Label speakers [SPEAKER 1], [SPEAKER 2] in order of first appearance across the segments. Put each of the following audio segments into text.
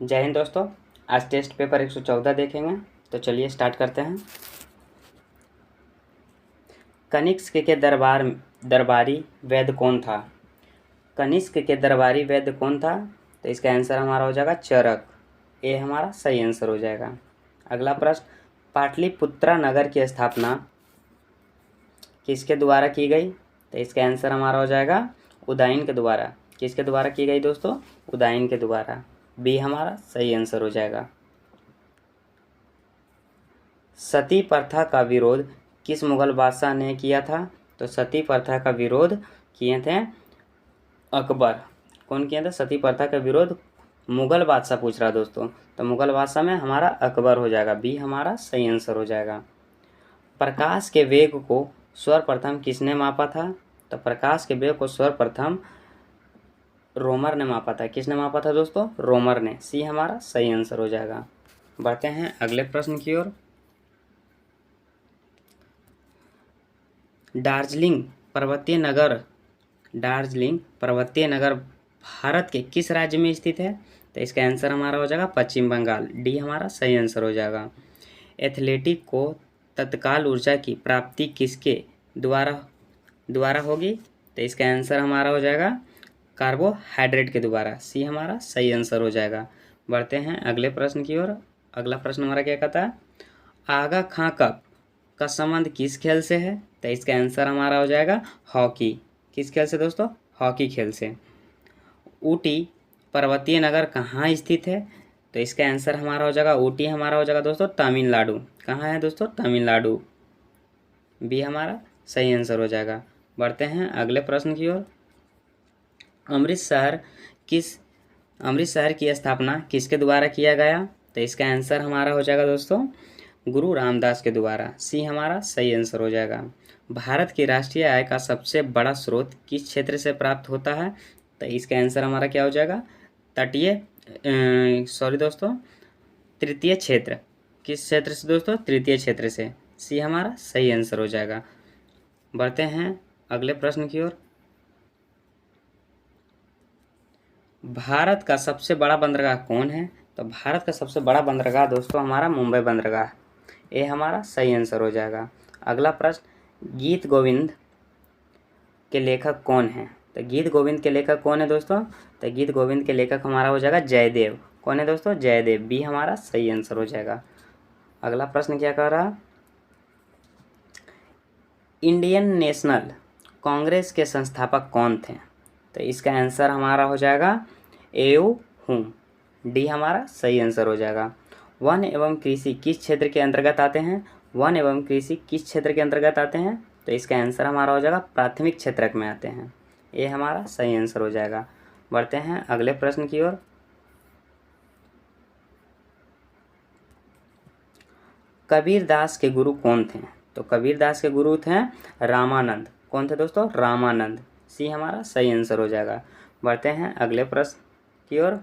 [SPEAKER 1] जय हिंद दोस्तों। आज टेस्ट पेपर 114 देखेंगे। तो चलिए स्टार्ट करते हैं। कनिष्क के दरबारी वैद्य कौन था? कनिष्क के दरबारी वैद्य कौन था? तो इसका आंसर हमारा हो जाएगा चरक। ये हमारा सही आंसर हो जाएगा। अगला प्रश्न, पाटलिपुत्रा नगर की स्थापना किसके द्वारा की गई? तो इसका आंसर हमारा हो जाएगा उदयन के द्वारा। किसके द्वारा की गई दोस्तों? उदयन के द्वारा। बी हमारा सही आंसर हो जाएगा। सती प्रथा का विरोध किस मुगल बादशाह ने किया था? तो सती प्रथा का विरोध किए थे अकबर। कौन किया था सती प्रथा का विरोध? मुगल बादशाह पूछ रहा दोस्तों, तो मुगल बादशाह में हमारा अकबर हो जाएगा। बी हमारा सही आंसर हो जाएगा। प्रकाश के वेग को सर्वप्रथम किसने मापा था? तो प्रकाश के वेग को सर्वप्रथम रोमर ने मापा था। किसने मापा था दोस्तों? रोमर ने। सी हमारा सही आंसर हो जाएगा। बढ़ते हैं अगले प्रश्न की ओर। दार्जिलिंग पर्वतीय नगर भारत के किस राज्य में स्थित है? तो इसका आंसर हमारा हो जाएगा पश्चिम बंगाल। डी हमारा सही आंसर हो जाएगा। एथलेटिक को तत्काल ऊर्जा की प्राप्ति किसके द्वारा होगी? तो इसका आंसर हमारा हो जाएगा कार्बोहाइड्रेट के द्वारा। सी हमारा सही आंसर हो जाएगा। बढ़ते हैं अगले प्रश्न की ओर। अगला प्रश्न हमारा क्या कहता है? आगा खां कप का संबंध किस खेल से है? तो इसका आंसर हमारा हो जाएगा हॉकी। किस खेल से दोस्तों? हॉकी खेल से। ऊटी पर्वतीय नगर कहाँ स्थित है? तो इसका आंसर हमारा हो जाएगा ऊटी हमारा हो जाएगा दोस्तों तमिलनाडु। कहाँ है दोस्तों? तमिलनाडु। बी हमारा सही आंसर हो जाएगा। बढ़ते हैं अगले प्रश्न की ओर। अमृतसर की स्थापना किसके द्वारा किया गया? तो इसका आंसर हमारा हो जाएगा दोस्तों गुरु रामदास के द्वारा। सी हमारा सही आंसर हो जाएगा। भारत की राष्ट्रीय आय का सबसे बड़ा स्रोत किस क्षेत्र से प्राप्त होता है? तो इसका आंसर हमारा क्या हो जाएगा? तृतीय क्षेत्र। किस क्षेत्र से दोस्तों? तृतीय क्षेत्र से। सी हमारा सही आंसर हो जाएगा। बढ़ते हैं अगले प्रश्न की ओर। भारत का सबसे बड़ा बंदरगाह कौन है? तो भारत का सबसे बड़ा बंदरगाह दोस्तों हमारा मुंबई बंदरगाह। ये हमारा सही आंसर हो जाएगा। अगला प्रश्न, गीत गोविंद के लेखक कौन है? तो गीत गोविंद के लेखक कौन है दोस्तों? तो गीत गोविंद के लेखक हमारा हो जाएगा जयदेव। कौन है दोस्तों? जयदेव। बी हमारा सही आंसर हो जाएगा। अगला प्रश्न क्या कह रहा? इंडियन नेशनल कांग्रेस के संस्थापक कौन थे? तो इसका आंसर हमारा हो जाएगा एयू हुम। डी हमारा सही आंसर हो जाएगा। वन एवं कृषि किस क्षेत्र के अंतर्गत आते हैं? वन एवं कृषि किस क्षेत्र के अंतर्गत आते हैं? तो इसका आंसर हमारा हो जाएगा प्राथमिक क्षेत्र में आते हैं। ये हमारा सही आंसर हो जाएगा। बढ़ते हैं अगले प्रश्न की ओर। कबीरदास के गुरु कौन थे? तो कबीरदास के गुरु थे रामानंद। कौन थे दोस्तों? रामानंद। सी हमारा सही आंसर हो जाएगा। बढ़ते हैं अगले प्रश्न की ओर।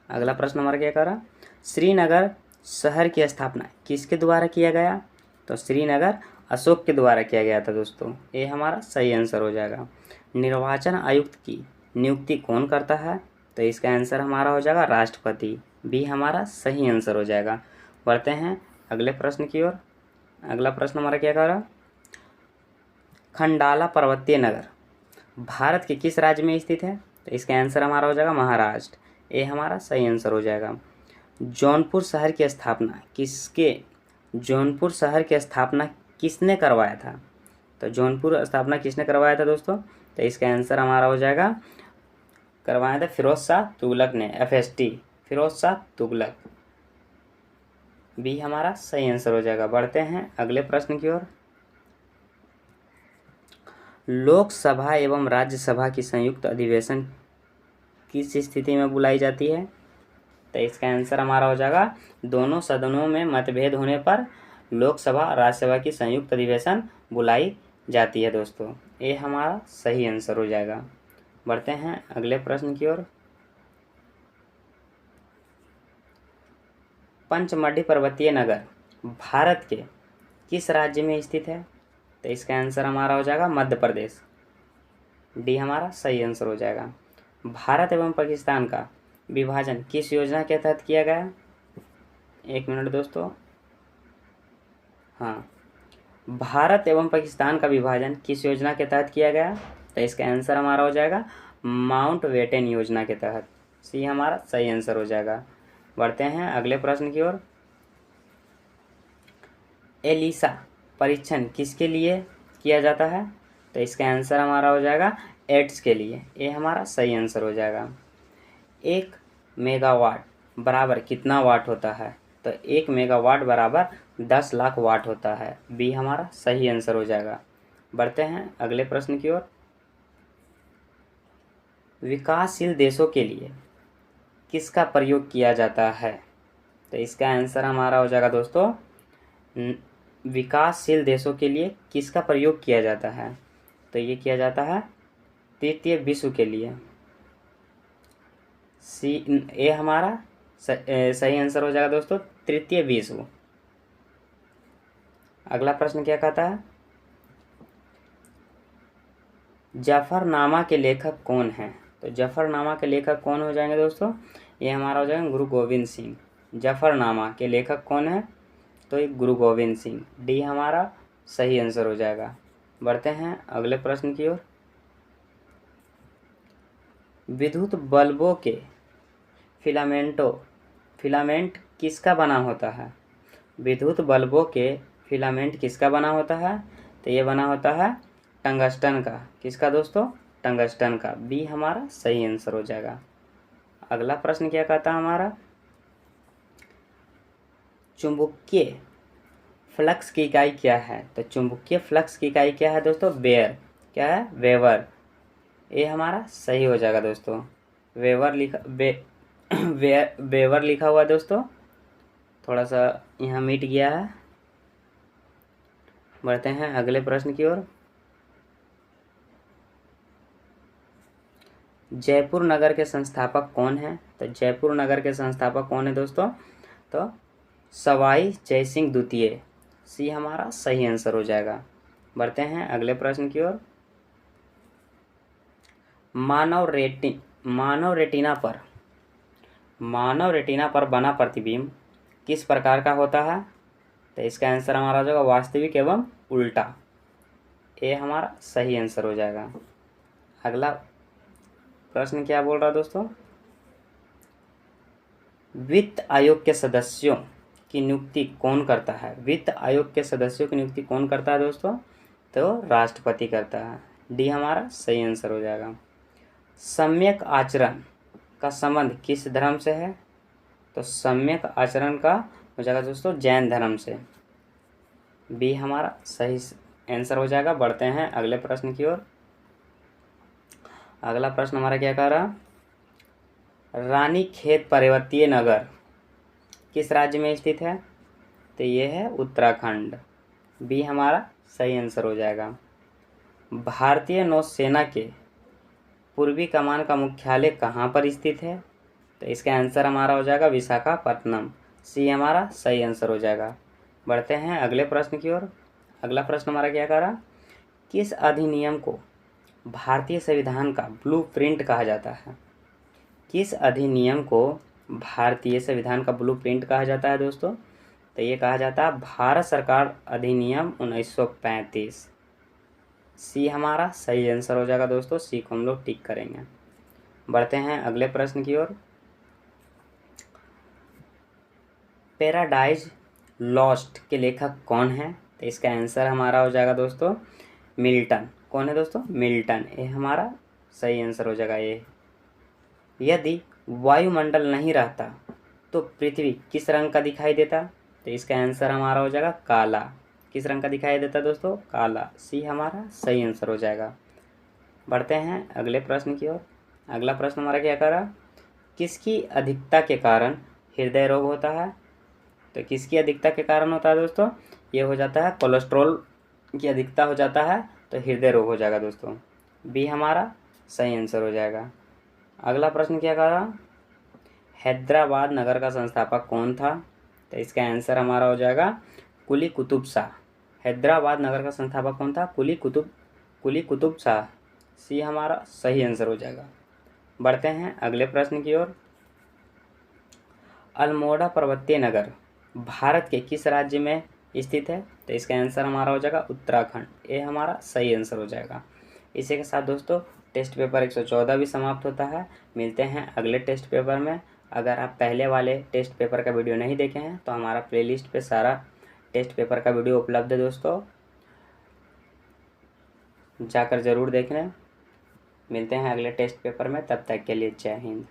[SPEAKER 1] अगला प्रश्न हमारा क्या करा? श्रीनगर शहर की स्थापना किसके द्वारा किया गया? तो श्रीनगर अशोक के द्वारा किया गया था दोस्तों। ये हमारा सही आंसर हो जाएगा। निर्वाचन आयुक्त की नियुक्ति कौन करता है? तो इसका आंसर हमारा हो जाएगा राष्ट्रपति। बी हमारा सही आंसर हो जाएगा। बढ़ते हैं अगले प्रश्न की ओर। अगला प्रश्न हमारा क्या कह रहा? खंडाला पर्वतीय नगर भारत के किस राज्य में स्थित है? तो इसका आंसर हमारा हो जाएगा महाराष्ट्र। ये हमारा सही आंसर हो जाएगा। जौनपुर शहर की स्थापना किसने करवाया था? तो जौनपुर स्थापना किसने करवाया था दोस्तों? तो इसका आंसर हमारा हो जाएगा करवाया था फिरोज शाह तुगलक ने। FST फिरोज शाह तुगलक। बी हमारा सही आंसर हो जाएगा। बढ़ते हैं अगले प्रश्न की ओर। लोकसभा एवं राज्यसभा की संयुक्त अधिवेशन किस स्थिति में बुलाई जाती है? तो इसका आंसर हमारा हो जाएगा दोनों सदनों में मतभेद होने पर लोकसभा और राज्यसभा की संयुक्त अधिवेशन बुलाई जाती है दोस्तों। ये हमारा सही आंसर हो जाएगा। बढ़ते हैं अगले प्रश्न की ओर। पंचमढ़ी पर्वतीय नगर भारत के किस राज्य में स्थित है? तो इसका आंसर हमारा हो जाएगा मध्य प्रदेश। डी हमारा सही आंसर हो जाएगा। भारत एवं पाकिस्तान का विभाजन किस योजना के तहत किया गया? एक मिनट दोस्तों। हाँ, भारत एवं पाकिस्तान का विभाजन किस योजना के तहत किया गया? तो इसका आंसर हमारा हो जाएगा माउंटबेटन योजना के तहत। सी हमारा सही आंसर हो जाएगा। बढ़ते हैं अगले प्रश्न की ओर। एलिसा परीक्षण किसके लिए किया जाता है? तो इसका आंसर हमारा हो जाएगा एड्स के लिए। ये हमारा सही आंसर हो जाएगा। 1 मेगावाट बराबर कितना वाट होता है? तो 1 मेगावाट बराबर 10 लाख वाट होता है। बी हमारा सही आंसर हो जाएगा। बढ़ते हैं अगले प्रश्न की ओर। विकासशील देशों के लिए किसका प्रयोग किया जाता है? तो इसका आंसर हमारा हो जाएगा दोस्तों विकासशील देशों के लिए किसका प्रयोग किया जाता है? तो ये किया जाता है तृतीय विश्व के लिए। सी ए हमारा सही आंसर हो जाएगा दोस्तों तृतीय विश्व। अगला प्रश्न क्या कहता है? जफरनामा के लेखक कौन हैं? तो जफरनामा के लेखक कौन हो जाएंगे दोस्तों? ये हमारा हो जाएगा गुरु गोविंद सिंह। जफरनामा के लेखक कौन है? तो ये गुरु गोविंद सिंह। डी हमारा सही आंसर हो जाएगा। बढ़ते हैं अगले प्रश्न की ओर। विद्युत बल्बों के फिलामेंट किसका बना होता है? विद्युत बल्बों के फिलामेंट किसका बना होता है? तो ये बना होता है टंगस्टन का। किसका दोस्तों? टंगस्टन का। बी हमारा सही आंसर हो जाएगा। अगला प्रश्न क्या कहता है हमारा? चुंबकीय फ्लक्स की इकाई क्या है? तो चुंबकीय फ्लक्स की इकाई क्या है दोस्तों? वेयर। क्या है? वेबर। ये हमारा सही हो जाएगा दोस्तों। वेबर लिखा हुआ दोस्तों, थोड़ा सा यहाँ मिट गया है। बढ़ते हैं अगले प्रश्न की ओर। जयपुर नगर के संस्थापक कौन है? तो जयपुर नगर के संस्थापक कौन है दोस्तों? तो सवाई जयसिंह द्वितीय। सी हमारा सही आंसर हो जाएगा। बढ़ते हैं अगले प्रश्न की ओर। मानव रेटिना पर बना प्रतिबिंब किस प्रकार का होता है? तो इसका आंसर हमारा हो जाएगा वास्तविक एवं उल्टा। ये हमारा सही आंसर हो जाएगा। अगला प्रश्न क्या बोल रहा है दोस्तों? वित्त आयोग के सदस्यों की नियुक्ति कौन करता है? वित्त आयोग के सदस्यों की नियुक्ति कौन करता है दोस्तों? तो राष्ट्रपति करता है। डी हमारा सही आंसर हो जाएगा। सम्यक आचरण का संबंध किस धर्म से है? तो सम्यक आचरण का हो जाएगा दोस्तों जैन धर्म से। बी हमारा सही आंसर हो जाएगा। बढ़ते हैं अगले प्रश्न की ओर। अगला प्रश्न हमारा क्या कह रहा? रानीखेत पर्वतीय नगर किस राज्य में स्थित है? तो ये है उत्तराखंड। बी हमारा सही आंसर हो जाएगा। भारतीय नौसेना के पूर्वी कमान का मुख्यालय कहाँ पर स्थित है? तो इसका आंसर हमारा हो जाएगा विशाखापट्टनम। सी हमारा सही आंसर हो जाएगा। बढ़ते हैं अगले प्रश्न की ओर। अगला प्रश्न हमारा क्या कह रहा? किस अधिनियम को भारतीय संविधान का ब्लूप्रिंट कहा जाता है? किस अधिनियम को भारतीय संविधान का ब्लूप्रिंट कहा जाता है दोस्तों? तो ये कहा जाता है भारत सरकार अधिनियम 1935। सी हमारा सही आंसर हो जाएगा दोस्तों। सी को हम लोग टिक करेंगे। बढ़ते हैं अगले प्रश्न की ओर। पैराडाइज लॉस्ट के लेखक कौन है? तो इसका आंसर हमारा हो जाएगा दोस्तों मिल्टन। कौन है दोस्तों? मिल्टन। ये हमारा सही आंसर हो जाएगा। ये यदि वायुमंडल नहीं रहता तो पृथ्वी किस रंग का दिखाई देता? तो इसका आंसर हमारा हो जाएगा काला। किस रंग का दिखाई देता दोस्तों? काला। सी हमारा सही आंसर हो जाएगा। बढ़ते हैं अगले प्रश्न की ओर। अगला प्रश्न हमारा क्या कर रहा? किसकी अधिकता के कारण हृदय रोग होता है? तो किसकी अधिकता के कारण होता है दोस्तों? ये हो जाता है कोलेस्ट्रॉल की अधिकता हो जाता है तो हृदय रोग हो जाएगा दोस्तों। बी हमारा सही आंसर हो जाएगा। अगला प्रश्न क्या कर रहा? हैदराबाद नगर का संस्थापक कौन था? तो इसका आंसर हमारा हो जाएगा कुली कुतुब शाह। हैदराबाद नगर का संस्थापक कौन था? कुली कुतुब शाह। सी हमारा सही आंसर हो जाएगा। बढ़ते हैं अगले प्रश्न की ओर। अल्मोड़ा पर्वतीय नगर भारत के किस राज्य में स्थित है? तो इसका आंसर हमारा हो जाएगा उत्तराखंड। ये हमारा सही आंसर हो जाएगा। इसी के साथ दोस्तों टेस्ट पेपर 114 भी समाप्त होता है। मिलते हैं अगले टेस्ट पेपर में। अगर आप पहले वाले टेस्ट पेपर का वीडियो नहीं देखे हैं तो हमारा प्लेलिस्ट पे सारा टेस्ट पेपर का वीडियो उपलब्ध है दोस्तों, जाकर ज़रूर देख लें। मिलते हैं अगले टेस्ट पेपर में, तब तक के लिए जय हिंद।